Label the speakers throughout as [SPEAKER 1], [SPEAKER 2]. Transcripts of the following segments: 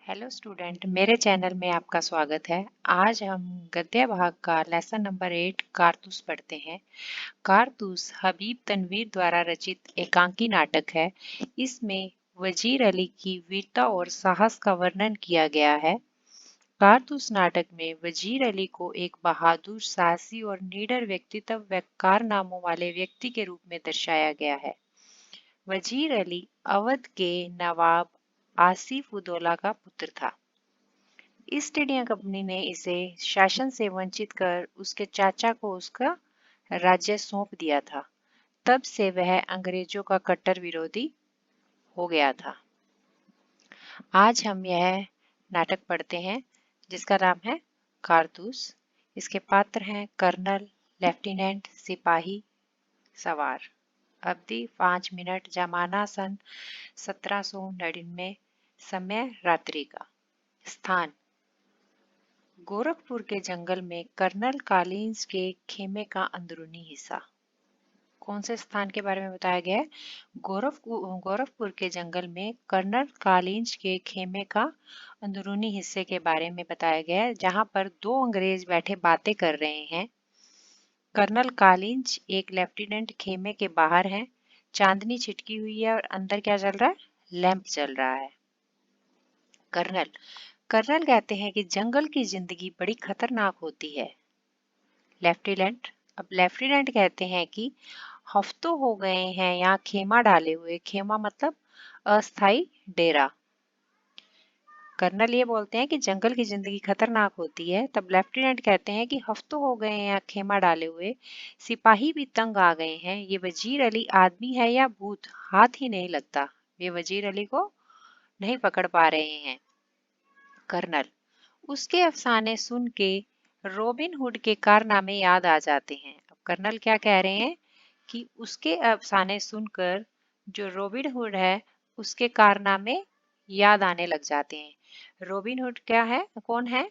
[SPEAKER 1] Hello student, मेरे channel में आपका स्वागत है। आज हम गद्य भाग का लेसन नंबर 8 कारतूस पढ़ते हैं। कारतूस हबीब तनवीर द्वारा रचित एकांकी नाटक है। इसमें वजीर अली की वीरता और साहस का वर्णन किया गया है। कारतूस नाटक में वजीर अली को एक बहादुर, साहसी और निडर व्यक्तित्व व कारनामों वाले व्यक्ति के रूप में दर्शाया गया है। वजीर अली अवध के नवाब आसिफ उदौला का पुत्र था। ईस्ट इंडिया कंपनी ने इसे शासन से वंचित कर उसके चाचा को उसका राज्य सौंप दिया था। तब से वह अंग्रेजों का कट्टर विरोधी हो गया था। आज हम यह नाटक पढ़ते हैं जिसका नाम है कारतूस। इसके पात्र हैं कर्नल, लेफ्टिनेंट, सिपाही, सवार। अवधि 5 मिनट। जमाना सन 1799। समय रात्रि का। स्थान गोरखपुर के जंगल में कर्नल कालिंज के खेमे का अंदरूनी हिस्सा। कौन से स्थान के बारे में बताया गया है? गोरखपुर के जंगल में कर्नल कालिंज के खेमे का अंदरूनी हिस्से के बारे में बताया गया है, जहां पर दो अंग्रेज बैठे बातें कर रहे हैं। कर्नल कालिंज एक लेफ्टिनेंट खेमे के बाहर है। चांदनी छिटकी हुई है और अंदर क्या चल रहा है? लैंप चल रहा है। कर्नल कर्नल कहते हैं कि जंगल की जिंदगी बड़ी खतरनाक होती है। लेफ्टिनेंट कहते हैं कि हफ्तों हो गए हैं यहाँ खेमा डाले हुए। खेमा मतलब अस्थाई डेरा। कर्नल ये बोलते हैं कि जंगल की जिंदगी खतरनाक होती है। तब लेफ्टिनेंट कहते हैं कि हफ्तों हो गए हैं यहाँ खेमा डाले हुए, सिपाही भी तंग आ गए हैं। ये वजीर अली आदमी है या भूत, हाथ ही नहीं लगता। वे वजीर अली को नहीं पकड़ पा रहे हैं। कर्नल उसके अफसाने सुन के रॉबिन हुड के कारनामे याद आ जाते हैं। अब कर्नल क्या कह रहे हैं कि उसके अफसाने सुनकर जो रॉबिन हुड है उसके कारनामे याद आने लग जाते हैं। रॉबिन हुड क्या है? कौन है?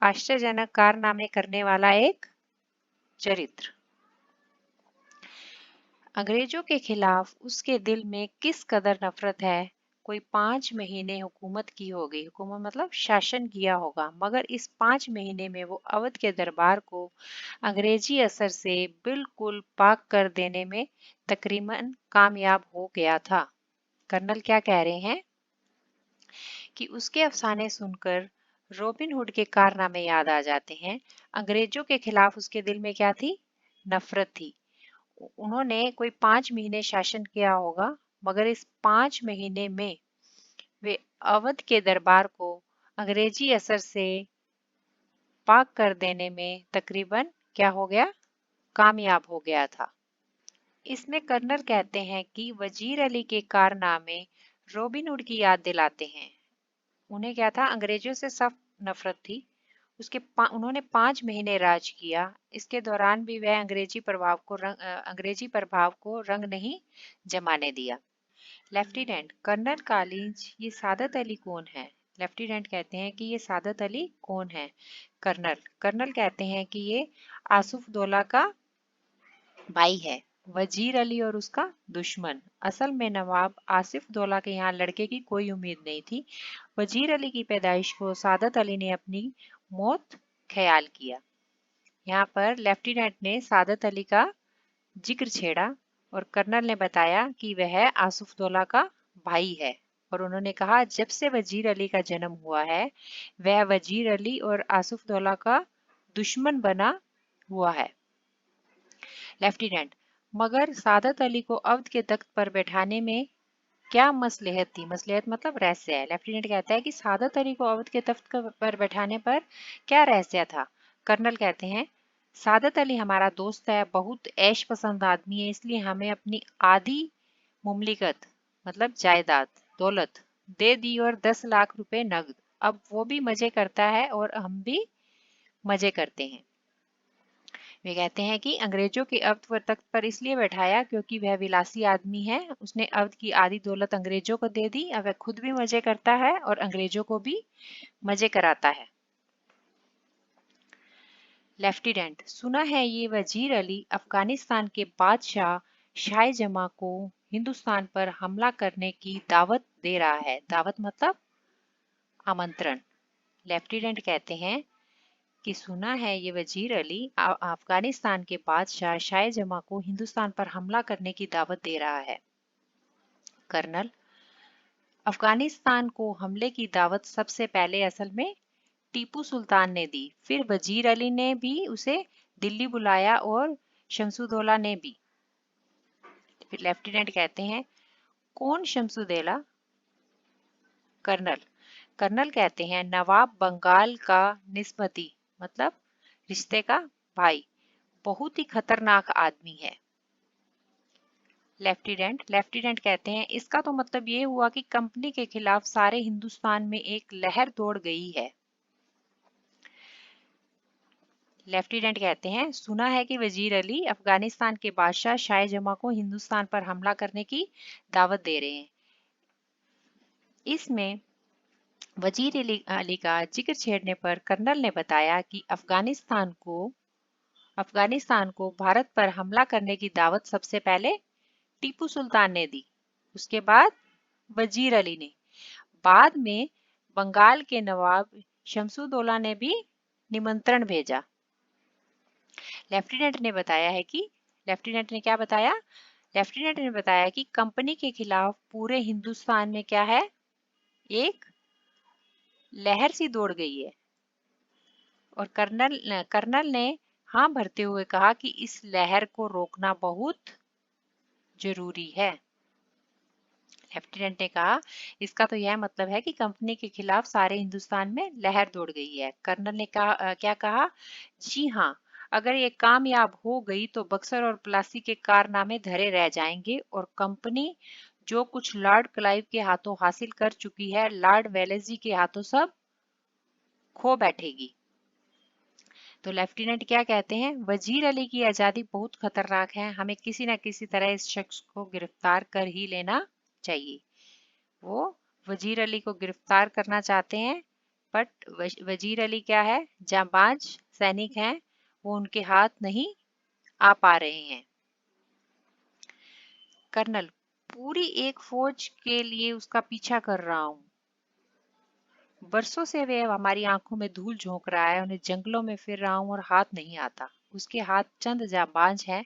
[SPEAKER 1] आश्चर्यजनक कारनामे करने वाला एक चरित्र। अंग्रेजों के खिलाफ उसके दिल में किस कदर नफरत है। कोई 5 महीने हुकूमत की होगी, हुकूमत मतलब शासन किया होगा, मगर इस 5 महीने में वो अवध के दरबार को अंग्रेजी असर से बिल्कुल पाक कर देने में तकरीबन कामयाब हो गया था। कर्नल क्या कह रहे हैं कि उसके अफसाने सुनकर रॉबिन हुड के कारनामे याद आ जाते हैं। अंग्रेजों के खिलाफ उसके दिल में क्या थी? नफरत थी। उन्होंने कोई 5 महीने शासन किया होगा, मगर इस 5 महीने में वे अवध के दरबार को अंग्रेजी असर से पाक कर देने में तकरीबन क्या हो गया? कामयाब हो गया था। इसमें कर्नल कहते हैं कि वजीर अली के कारनामे रॉबिन हुड की याद दिलाते हैं। उन्हें क्या था? अंग्रेजों से सख्त नफरत थी। उन्होंने 5 महीने राज किया। इसके दौरान भी वह अंग्रेजी प्रभाव को रंग नहीं जमाने दिया। लेफ्टिनेंट कर्नल कालिंज, ये सादत अली कौन है? लेफ्टिनेंट कहते हैं कि ये सादत अली कौन है? कर्नल कहते हैं कि ये आसुफ दौला का भाई है, वजीर अली और उसका दुश्मन। असल में नवाब आसिफ दौला के यहाँ लड़के की कोई उम्मीद नहीं थी। वजीर अली की पैदाइश को सादत अली ने अपनी मौत ख्याल किया। यहाँ पर लेफ्टिनेंट ने सादत अली का जिक्र छेड़ा और कर्नल ने बताया कि वह आसिफ दौला का भाई है। और उन्होंने कहा जब से वजीर अली का जन्म हुआ है वह वजीर अली और आसिफ दौला का दुश्मन बना हुआ है। लेफ्टिनेंट मगर सादत अली को अवध के तख्त पर बैठाने में क्या मसलहत थी? मसलहत मतलब रहस्य है। लेफ्टिनेंट कहता है कि सादत अली को अवध के तख्त पर बैठाने पर क्या रहस्य था? कर्नल कहते हैं सादत अली हमारा दोस्त है, बहुत ऐश पसंद आदमी है, इसलिए हमें अपनी आधी मुमलिकत मतलब जायदाद दौलत दे दी और 10 लाख रुपए नगद। अब वो भी मजे करता है और हम भी मजे करते हैं। वे कहते हैं कि अंग्रेजों के अवध पर तख्त पर इसलिए बैठाया क्योंकि वह विलासी आदमी है। उसने अवध की आधी दौलत अंग्रेजों को दे दी। अब वह खुद भी मजे करता है और अंग्रेजों को भी मजे कराता है। लेफ्टिनेंट सुना है ये वजीर अली अफगानिस्तान के बादशाह शाह जमा को हिंदुस्तान पर हमला करने की दावत दे रहा है। दावत मतलब आमंत्रण। लेफ्टिनेंट कहते हैं कि सुना है ये वजीर अली अफगानिस्तान के बादशाह शाह जमा को हिंदुस्तान पर हमला करने की दावत दे रहा है। कर्नल, अफगानिस्तान को हमले की दावत सबसे पहले असल में टीपू सुल्तान ने दी, फिर वजीर अली ने भी उसे दिल्ली बुलाया और शमसुद्दौला ने भी। फिर लेफ्टिनेंट कहते हैं कौन शमसुद्दौला? कर्नल, कर्नल कहते हैं नवाब बंगाल का निस्बती, मतलब रिश्ते का भाई, बहुत ही खतरनाक आदमी है। लेफ्टिनेंट कहते हैं इसका तो मतलब ये हुआ कि कंपनी के खिलाफ सारे हिंदुस्तान में एक लहर दौड़ गई है। लेफ्टिनेंट कहते हैं सुना है कि वजीर अली अफगानिस्तान के बादशाह शाह जमा को हिंदुस्तान पर हमला करने की दावत दे रहे हैं। इसमें वजीर अली का जिक्र छेड़ने पर कर्नल ने बताया कि अफगानिस्तान को भारत पर हमला करने की दावत सबसे पहले टीपू सुल्तान ने दी, उसके बाद वजीर अली ने, बाद में बंगाल के नवाब शमसुद्दौला ने भी निमंत्रण भेजा। लेफ्टिनेंट ने बताया है कि लेफ्टिनेंट ने क्या बताया? लेफ्टिनेंट ने बताया कि कंपनी के खिलाफ पूरे हिंदुस्तान में क्या है, एक लहर सी दौड़ गई है। और कर्नल ने हाँ भरते हुए कहा कि इस लहर को रोकना बहुत जरूरी है। लेफ्टिनेंट ने कहा इसका तो यह मतलब है कि कंपनी के खिलाफ सारे हिंदुस्तान में लहर दौड़ गई है। कर्नल ने कहा क्या कहा? जी हाँ, अगर ये कामयाब हो गई तो बक्सर और प्लासी के कारनामे धरे रह जाएंगे और कंपनी जो कुछ लॉर्ड क्लाइव के हाथों हासिल कर चुकी है लॉर्ड वेलेस्ली के हाथों सब खो बैठेगी। तो लेफ्टिनेंट क्या कहते हैं? वजीर अली की आजादी बहुत खतरनाक है, हमें किसी न किसी तरह इस शख्स को गिरफ्तार कर ही लेना चाहिए। वो वजीर अली को गिरफ्तार करना चाहते हैं, बट वजीर अली क्या है, जांबाज सैनिक हैं, वो उनके हाथ नहीं आ पा रहे हैं। कर्नल, पूरी एक फौज के लिए उसका पीछा कर रहा हूं, बरसों से वह हमारी आंखों में धूल झोंक रहा है, उन्हें जंगलों में फिर रहा हूं और हाथ नहीं आता। उसके हाथ चंद जांबाज हैं,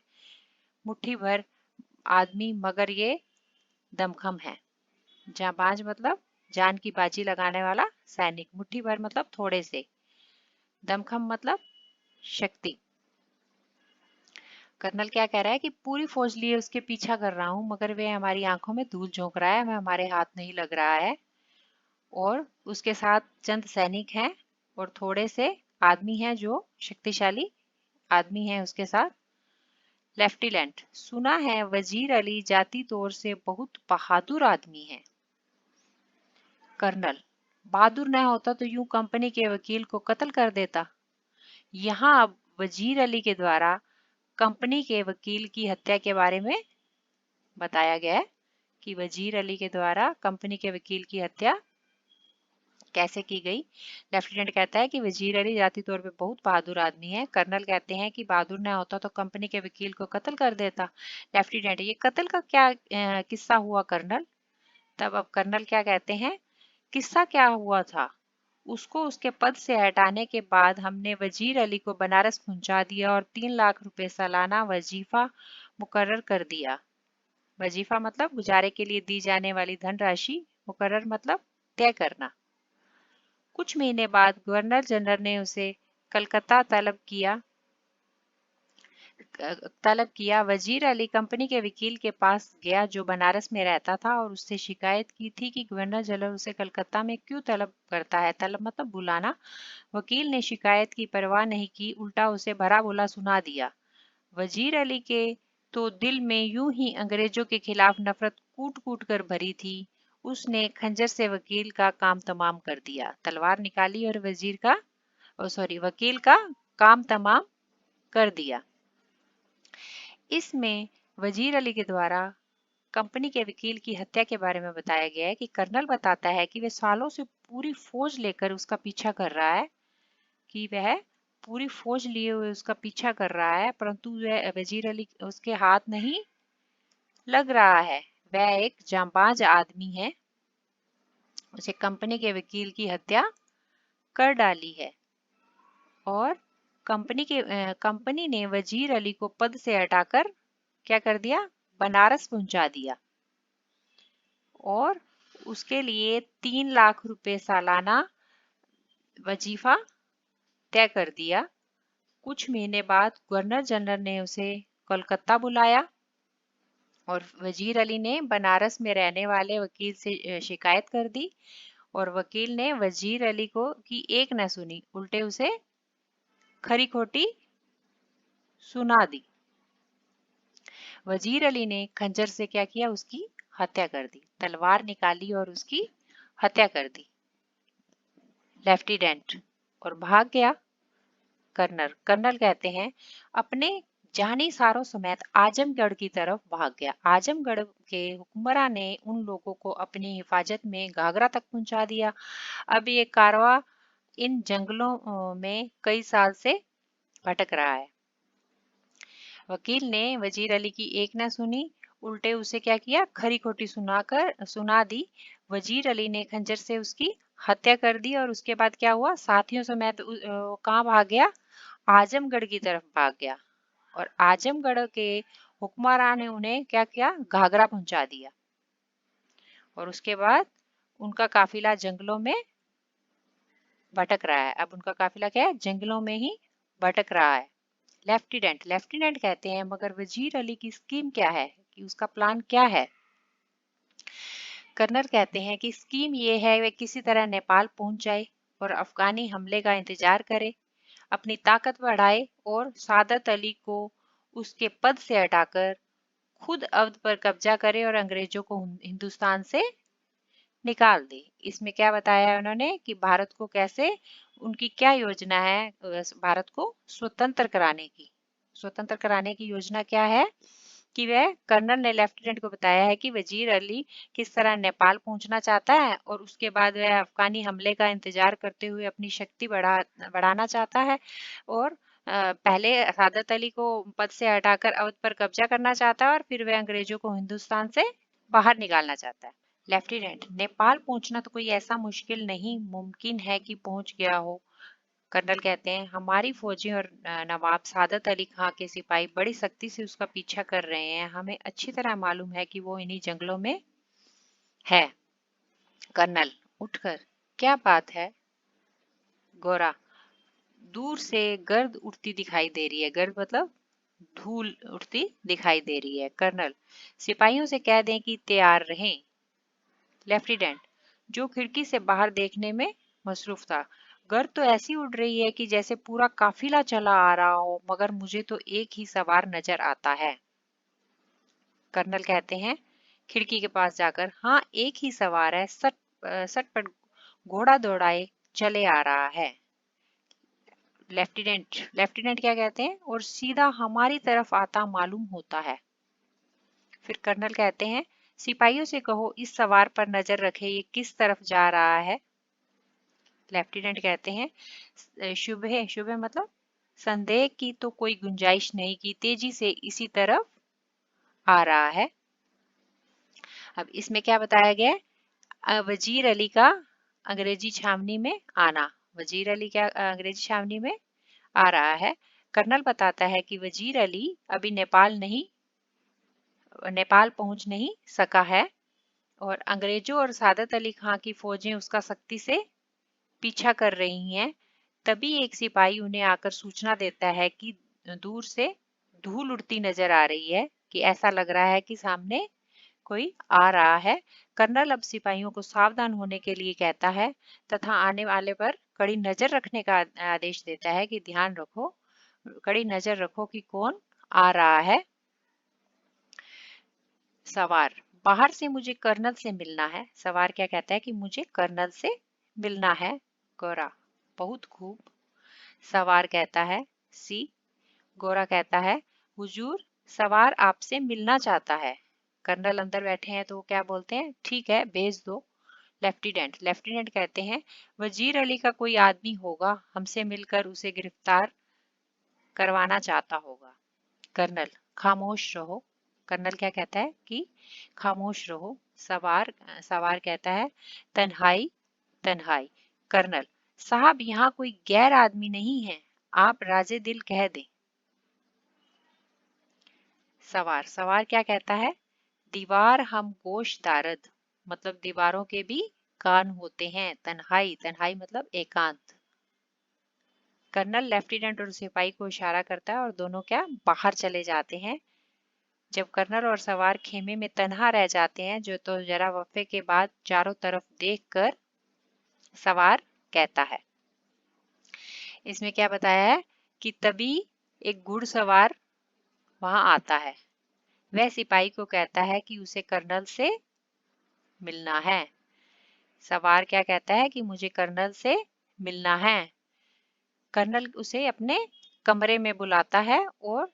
[SPEAKER 1] मुट्ठी भर आदमी, मगर ये दमखम है। जांबाज मतलब जान की बाजी लगाने वाला सैनिक, मुट्ठी भर मतलब थोड़े से, दमखम मतलब शक्ति। कर्नल क्या कह रहा है कि पूरी फौज लिए उसके पीछा कर रहा हूं, मगर वह हमारी आंखों में धूल झोंक रहा है, हमें हमारे हाथ नहीं लग रहा है, और उसके साथ चंद सैनिक हैं और थोड़े से आदमी हैं जो शक्तिशाली आदमी हैं उसके साथ। लेफ्टिनेंट, सुना है वजीर अली जाती तौर से बहुत बहादुर आदमी है। कर्नल, बहादुर न होता तो यूं कंपनी के वकील को कत्ल कर देता। यहाँ अब वजीर अली के द्वारा कंपनी के वकील की हत्या के बारे में बताया गया है कि वजीर अली के द्वारा कंपनी के वकील की हत्या कैसे की गई। लेफ्टिनेंट कहता है कि वजीर अली जाती तौर पे बहुत बहादुर आदमी है। कर्नल कहते हैं कि बहादुर न होता तो कंपनी के वकील को कत्ल कर देता। लेफ्टिनेंट, ये कत्ल का क्या किस्सा हुआ कर्नल? तब अब कर्नल क्या कहते हैं, किस्सा क्या हुआ था, उसको उसके पद से हटाने के बाद हमने वजीर अली को बनारस पहुंचा दिया और 3 लाख रुपए सालाना वजीफा मुकर्रर कर दिया। वजीफा मतलब गुजारे के लिए दी जाने वाली धनराशि, मुकर्रर मतलब तय करना। कुछ महीने बाद गवर्नर जनरल ने उसे कलकत्ता तलब किया। वजीर अली कंपनी के वकील के पास गया जो बनारस में रहता था और उससे शिकायत की थी कि गवर्नर जनरल उसे कलकत्ता में क्यों तलब करता है। तलब मतलब बुलाना। वकील ने शिकायत की परवाह नहीं की, उल्टा उसे भरा बोला सुना दिया। वजीर अली के तो दिल में यूं ही अंग्रेजों के खिलाफ नफरत कूट कूट कर भरी थी। उसने खंजर से वकील का काम तमाम कर दिया, तलवार निकाली और वकील का काम तमाम कर दिया। इसमें वजीर अली के द्वारा कंपनी के वकील की हत्या के बारे में बताया गया है कि कर्नल बताता है कि वह सालों से पूरी फौज लेकर उसका पीछा कर रहा है, कि वह पूरी फौज लिए हुए उसका पीछा कर रहा है, परंतु वह वजीर अली उसके हाथ नहीं लग रहा है। वह एक जांबाज आदमी है उसे कंपनी के वकील की हत्या कर डाली है। और कंपनी ने वजीर अली को पद से हटाकर क्या कर दिया, बनारस पहुंचा दिया और उसके लिए 3 लाख रुपए सालाना वजीफा तय कर दिया। कुछ महीने बाद गवर्नर जनरल ने उसे कोलकाता बुलाया और वजीर अली ने बनारस में रहने वाले वकील से शिकायत कर दी और वकील ने वजीर अली को की एक न सुनी, उल्टे उसे खरी खोटी सुना दी। वजीर अली ने खंजर से क्या किया, उसकी हत्या कर दी, तलवार निकाली और उसकी हत्या कर दी लेफ्टिनेंट, और भाग गया। कर्नल कर्नल कहते हैं अपने जानी सारों समेत आजमगढ़ की तरफ भाग गया। आजमगढ़ के हुक्मरां ने उन लोगों को अपनी हिफाजत में घाघरा तक पहुंचा दिया। अब ये कारवां इन जंगलों में कई साल से भटक रहा है। वकील ने वजीर अली की एक न सुनी, उल्टे उसे क्या किया, खरी खोटी सुना दी। वजीर अली ने खंजर से उसकी हत्या कर दी और उसके बाद क्या हुआ, साथियों समेत कहाँ भाग गया, आजमगढ़ की तरफ भाग गया। और आजमगढ़ के हुक्मरान ने उन्हें क्या किया, घाघरा पहुंचा दिया। और उसके बाद उनका काफिला जंगलों में भटक रहा है। अब उनका काफिला क्या है, जंगलों में ही भटक रहा है। लेफ्टिनेंट कहते हैं मगर वजीर अली की स्कीम क्या है, कि उसका प्लान क्या है। कर्नल कहते हैं कि स्कीम ये है वे किसी तरह नेपाल पहुंच जाए और अफगानी हमले का इंतजार करे, अपनी ताकत बढ़ाए और सादत अली को उसके पद से हटाकर खुद अवध पर कब्जा करे और अंग्रेजों को हिंदुस्तान से निकाल दे। इसमें क्या बताया है उन्होंने कि भारत को कैसे, उनकी क्या योजना है भारत को स्वतंत्र कराने की योजना क्या है, कि वह कर्नल ने लेफ्टिनेंट को बताया है कि वजीर अली किस तरह नेपाल पहुंचना चाहता है और उसके बाद वह अफगानी हमले का इंतजार करते हुए अपनी शक्ति बढ़ाना चाहता है और पहले सादत अली को पद से हटाकर अवध पर कब्जा करना चाहता है और फिर वह अंग्रेजों को हिंदुस्तान से बाहर निकालना चाहता है। लेफ्टिनेंट, नेपाल पहुंचना तो कोई ऐसा मुश्किल नहीं, मुमकिन है कि पहुंच गया हो। कर्नल कहते हैं हमारी फौजी और नवाब सादत अली खां के सिपाही बड़ी सख्ती से उसका पीछा कर रहे हैं, हमें अच्छी तरह मालूम है कि वो इन्हीं जंगलों में है। कर्नल उठकर, क्या बात है। गोरा, दूर से गर्द उड़ती दिखाई दे रही है, गर्द मतलब धूल उड़ती दिखाई दे रही है। कर्नल, सिपाहियों से कह दें कि तैयार रहें। लेफ्टिनेंट, जो खिड़की से बाहर देखने में मसरूफ था, गर्द तो ऐसी उड़ रही है कि जैसे पूरा काफिला चला आ रहा हो, मगर मुझे तो एक ही सवार नजर आता है। कर्नल कहते हैं खिड़की के पास जाकर, हाँ एक ही सवार है, सटपट घोड़ा दौड़ाए चले आ रहा है। लेफ्टिनेंट क्या कहते हैं, और सीधा हमारी तरफ आता मालूम होता है। फिर कर्नल कहते हैं सिपाहियों से कहो इस सवार पर नजर रखे, ये किस तरफ जा रहा है। लेफ्टिनेंट कहते हैं शुभ शुभ मतलब संदेह की तो कोई गुंजाइश नहीं, की तेजी से इसी तरफ आ रहा है। अब इसमें क्या बताया गया है, वजीर अली का अंग्रेजी छावनी में आना। वजीर अली क्या अंग्रेजी छावनी में आ रहा है। कर्नल बताता है कि वजीर अली अभी नेपाल पहुंच नहीं सका है और अंग्रेजों और सादत अली खां की फौजें उसका सख्ती से पीछा कर रही हैं। तभी एक सिपाही उन्हें आकर सूचना देता है कि दूर से धूल उड़ती नजर आ रही है, कि ऐसा लग रहा है कि सामने कोई आ रहा है। कर्नल अब सिपाहियों को सावधान होने के लिए कहता है तथा आने वाले पर कड़ी नजर रखने का आदेश देता है, कि ध्यान रखो, कड़ी नजर रखो कि कौन आ रहा है। सवार, बाहर से मुझे कर्नल से मिलना है। सवार क्या कहता है कि मुझे कर्नल से मिलना है। गोरा, बहुत खूब। सवार कहता है सी। गोरा कहता है हुजूर, सवार आपसे मिलना चाहता है। कर्नल अंदर बैठे हैं तो वो क्या बोलते हैं, ठीक है भेज दो। लेफ्टिनेंट कहते हैं वजीर अली का कोई आदमी होगा, हमसे मिलकर उसे गिरफ्तार करवाना चाहता होगा। कर्नल, खामोश रहो। कर्नल क्या कहता है कि खामोश रहो। सवार कहता है तन्हाई तन्हाई। कर्नल साहब यहाँ कोई गैर आदमी नहीं है, आप राजे दिल कह दें। सवार क्या कहता है, दीवार हम गोश दारद, मतलब दीवारों के भी कान होते हैं। तन्हाई तन्हाई मतलब एकांत। कर्नल लेफ्टिनेंट और सिपाही को इशारा करता है और दोनों क्या बाहर चले जाते हैं। जब कर्नल और सवार खेमे में तन्हा रह जाते हैं जो तो जरा वफे के बाद चारों तरफ देखकर सवार कहता है, इसमें क्या बताया है कि तभी एक घुड़सवार वहां आता है। वह सिपाही को कहता है कि उसे कर्नल से मिलना है। सवार क्या कहता है कि मुझे कर्नल से मिलना है। कर्नल उसे अपने कमरे में बुलाता है और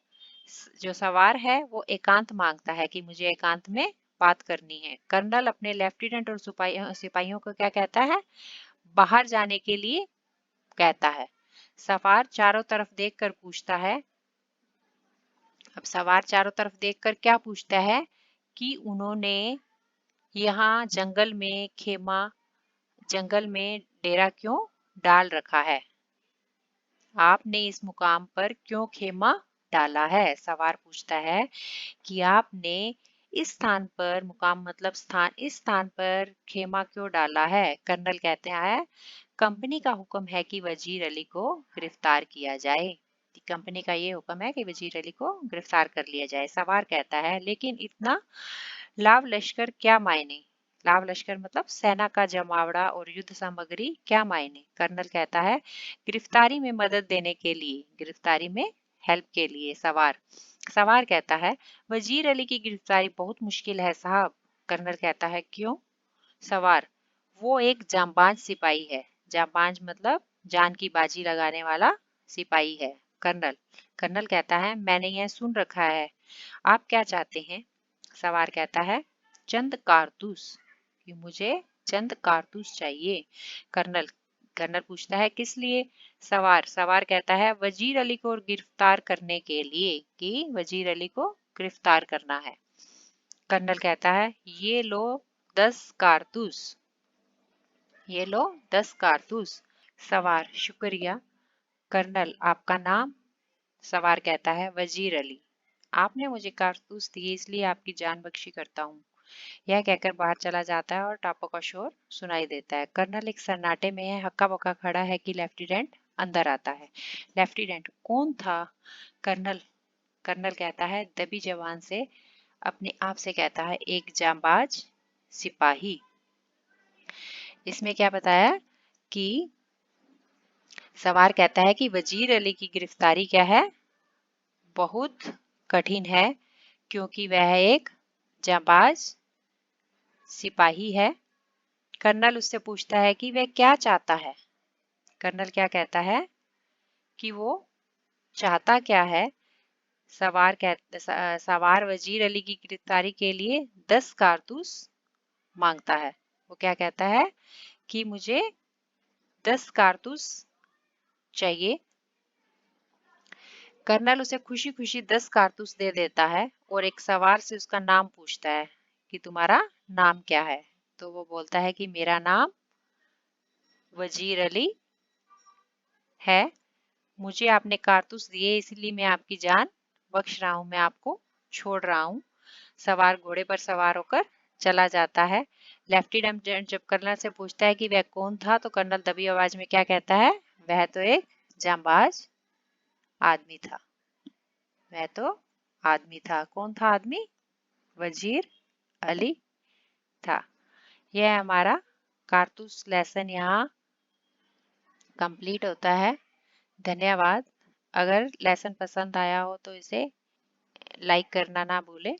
[SPEAKER 1] जो सवार है वो एकांत मांगता है कि मुझे एकांत में बात करनी है। कर्नल अपने लेफ्टिनेंट और सिपाहियों को क्या कहता है, बाहर जाने के लिए कहता है। सवार चारों तरफ देखकर पूछता है, अब सवार चारों तरफ देखकर क्या पूछता है कि उन्होंने यहाँ जंगल में डेरा क्यों डाल रखा है, आपने इस मुकाम पर क्यों खेमा डाला है। सवार पूछता है कि आपने इस स्थान पर, मुकाम मतलब स्थान, इस स्थान पर खेमा क्यों डाला है। कर्नल कहते हैं कंपनी का हुक्म है कि वजीर अली को गिरफ्तार किया जाए। कंपनी का ये हुक्म है कि वजीर अली को गिरफ्तार कर लिया जाए। सवार कहता है लेकिन इतना लाव लश्कर क्या मायने, लाव लश्कर मतलब सेना का जमावड़ा और युद्ध सामग्री क्या मायने। कर्नल कहता है गिरफ्तारी में मदद देने के लिए, गिरफ्तारी में हेल्प के लिए। सवार कहता है वजीर अली की गिरफ्तारी बहुत मुश्किल है साहब। कर्नल कहता है क्यों। सवार वो एक जांबाज सिपाही है। जांबाज मतलब जान की बाजी लगाने वाला सिपाही है। कर्नल कर्नल कहता है मैंने यह सुन रखा है, आप क्या चाहते हैं। सवार कहता है चंद कारतूस, कि मुझे चंद कारतूस चाहिए। कर्नल कर्नल पूछता है किस लिए। सवार कहता है वजीर अली को गिरफ्तार करने के लिए, कि वजीर अली को गिरफ्तार करना है। कर्नल कहता है ये लो 10 कारतूस, ये लो 10 कारतूस। सवार शुक्रिया। कर्नल आपका नाम। सवार कहता है वजीर अली, आपने मुझे कारतूस दिए इसलिए आपकी जान बख्शी करता हूँ। यह कहकर बाहर चला जाता है और टापों का शोर सुनाई देता है। कर्नल एक सन्नाटे में है, हक्का बक्का खड़ा है कि लेफ्टिनेंट अंदर आता है। लेफ्टिनेंट कौन था। कर्नल कर्नल कहता है दबी जवान से, अपने आप से कहता है एक जांबाज सिपाही। इसमें क्या बताया कि सवार कहता है कि वजीर अली की गिरफ्तारी क्या है, बहुत कठिन है, क्योंकि वह एक जांबाज सिपाही है। कर्नल उससे पूछता है कि वह क्या चाहता है। कर्नल क्या कहता है कि वो चाहता क्या है। सवार वजीर अली की गिरफ्तारी के लिए 10 कारतूस मांगता है। वो क्या कहता है कि मुझे 10 कारतूस चाहिए। कर्नल उसे खुशी खुशी 10 कारतूस दे देता है और एक सवार से उसका नाम पूछता है कि तुम्हारा नाम क्या है। तो वो बोलता है कि मेरा नाम वजीर अली है, मुझे आपने कारतूस दिए इसलिए मैं आपकी जान बख्श रहा हूं, मैं आपको छोड़ रहा हूं। सवार घोड़े पर सवार होकर चला जाता है। लेफ्टिनेंट जब कर्नल से पूछता है कि वह कौन था तो कर्नल दबी आवाज में क्या कहता है, वह तो एक जांबाज आदमी था, वह तो आदमी था। कौन था आदमी, वजीर अली था। यह हमारा कारतूस लेसन यहाँ कंप्लीट होता है। धन्यवाद। अगर लेसन पसंद आया हो तो इसे लाइक करना ना भूले।